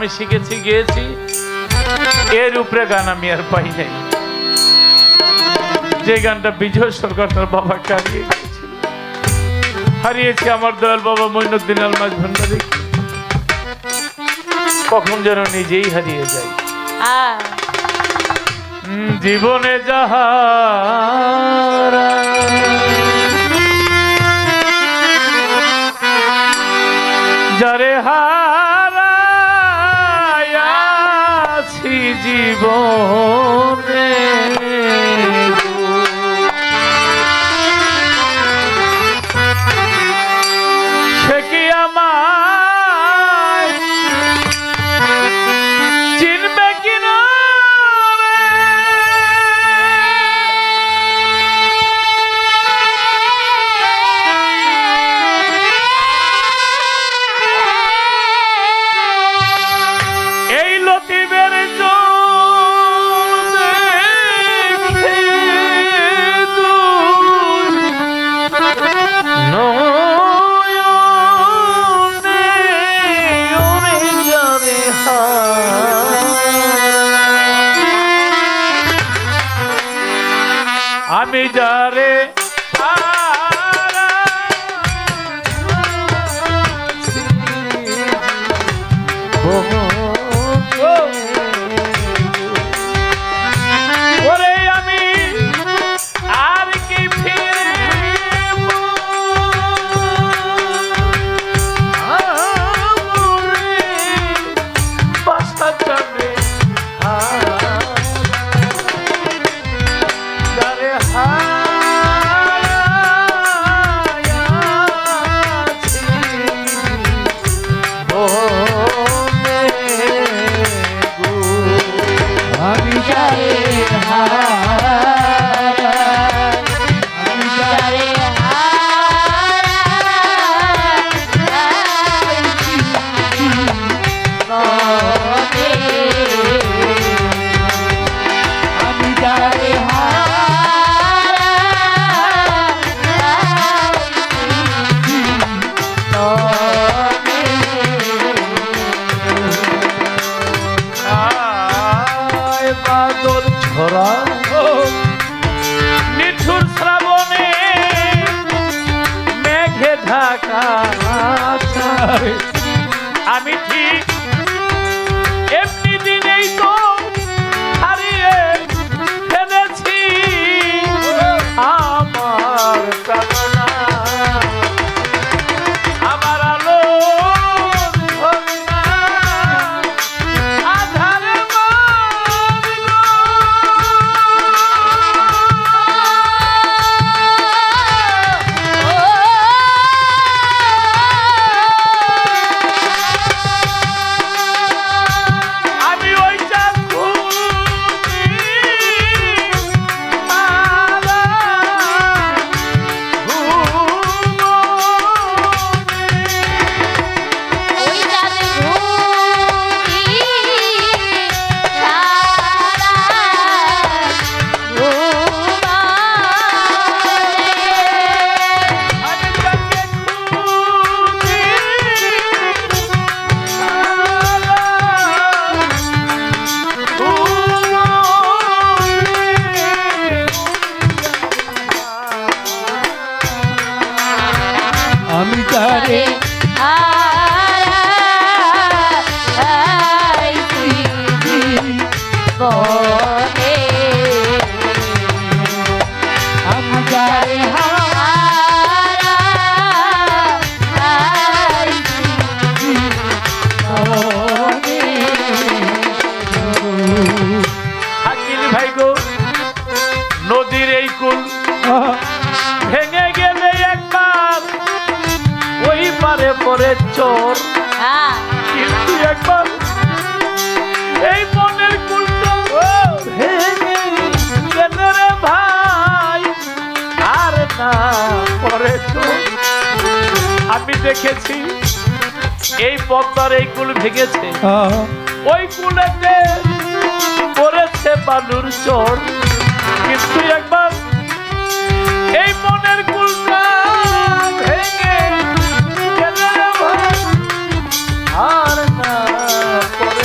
আমি শিখেছি গেয়েছি, এর উপরে গান আমি আর পাই নাই। যে গানটা বিজয় সরকার তার বাবাকে হারিয়েছি আমার দয়াল বাবা মঈনুদ্দিন আলমাজ ভান্ডারী, কখন যেন নিজেই হারিয়ে যায়। জীবনে যাহারা যারে হারাইয়াছি জীবনে, সে কি আমায় চিনবে কিনা? আমি যারে ওরে আমি আর কি ফিরব, বাসা যাবে নিঠুর শ্রাবণে মেঘে ঢাকা, আমি ঠিক এমনি দিনেই তো হারিয়ে ফেলেছি আমার প্রাণনা, আমার আলো আমি তারে আমি তারে আকিল ভাই গো, নদীর এই কুল ভেঙে গেলে একবার ওই পারে পরে চোর, কিন্তু একবার এই মনের কুলটা ভেঙে গেলে রে ভাই আর না পরে চোর। আমি দেখেছি এই পদ্মার এই কুল ভেঙেছে, ওই কুলেতে পড়েছে বালুর চোর, কিন্তু একবার এই মনের কুলটা ভেঙে গেলে আর না পরে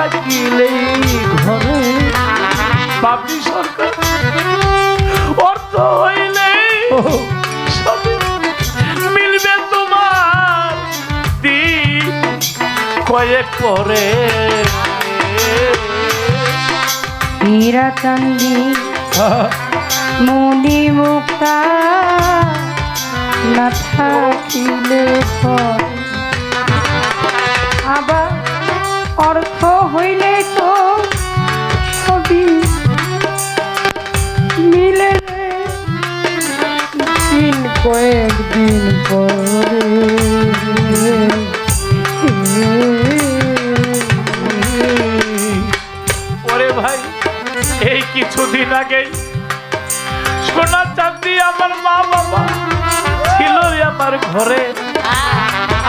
থাকিলে ঘরে বাপি সরকার অর্থ হইলে সবই মিলবে তোমার দিন কয়েক পরে হীরা চান্দি মণি মুক্তা না থাকিলে ঘরে আবার অর্থ হইলে তো সবই মিলে দিন কয়েকদিন পরে ওরে ভাই এই কিছুদিন আগে সোনা চাঁদি আমার মা বাবা ছিল আমার ঘরে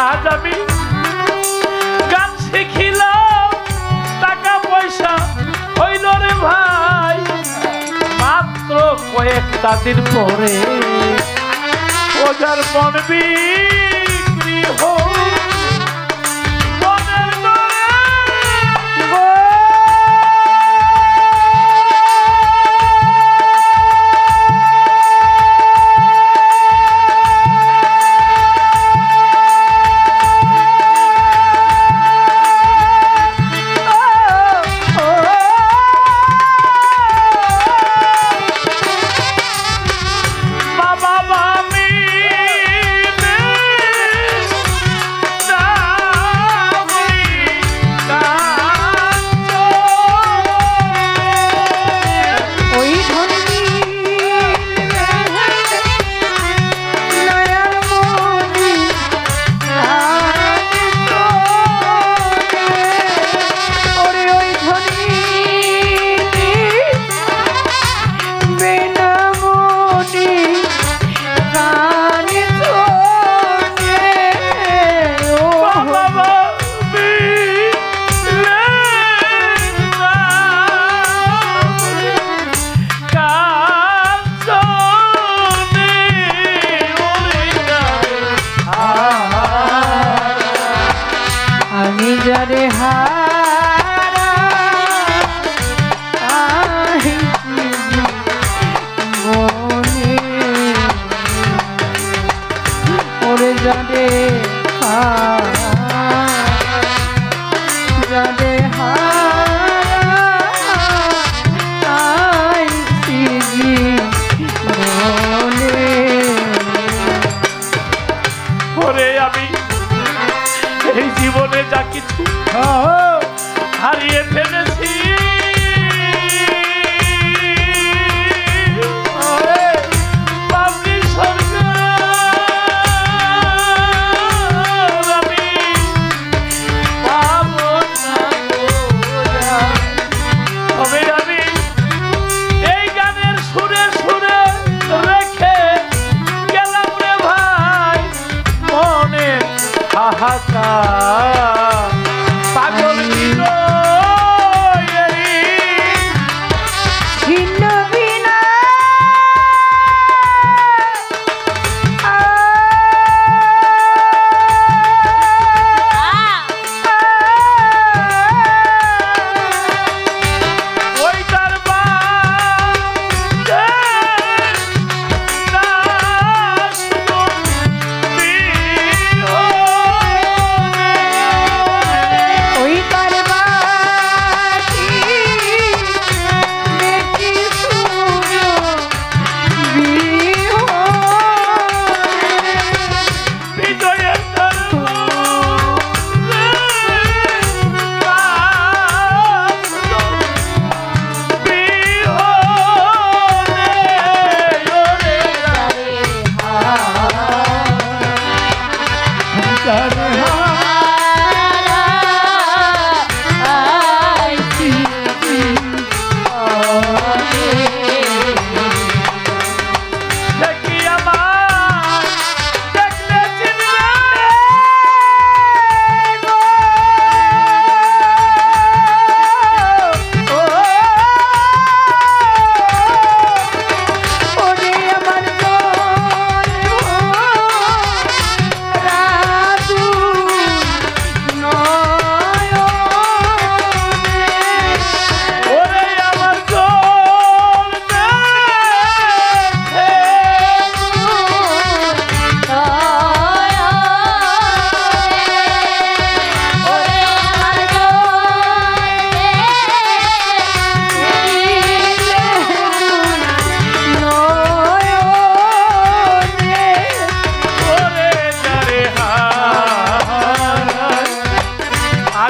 আজ আমি গান শিখিলাম টাকা পয়সা হইল রে ভাই মাত্র কয়েকটা দিন পরে ওজার মন বিক্রি হোক মনের দরে যারে হারা মনে ওরে যারে যারে মনে ওরে আমি এই জীবনে যা কিছু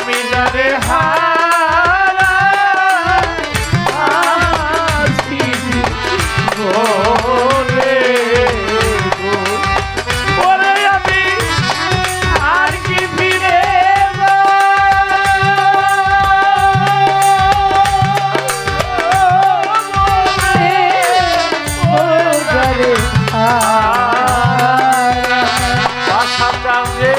আমি যারে হারাইছি জীবনে গো, ওরে আমি আর কি ফিরে ওরে হারা বাসা টাঙ্গে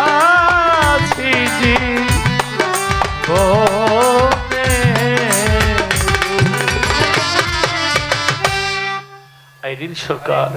হারাইছি জীবনে। আইরিন সরকার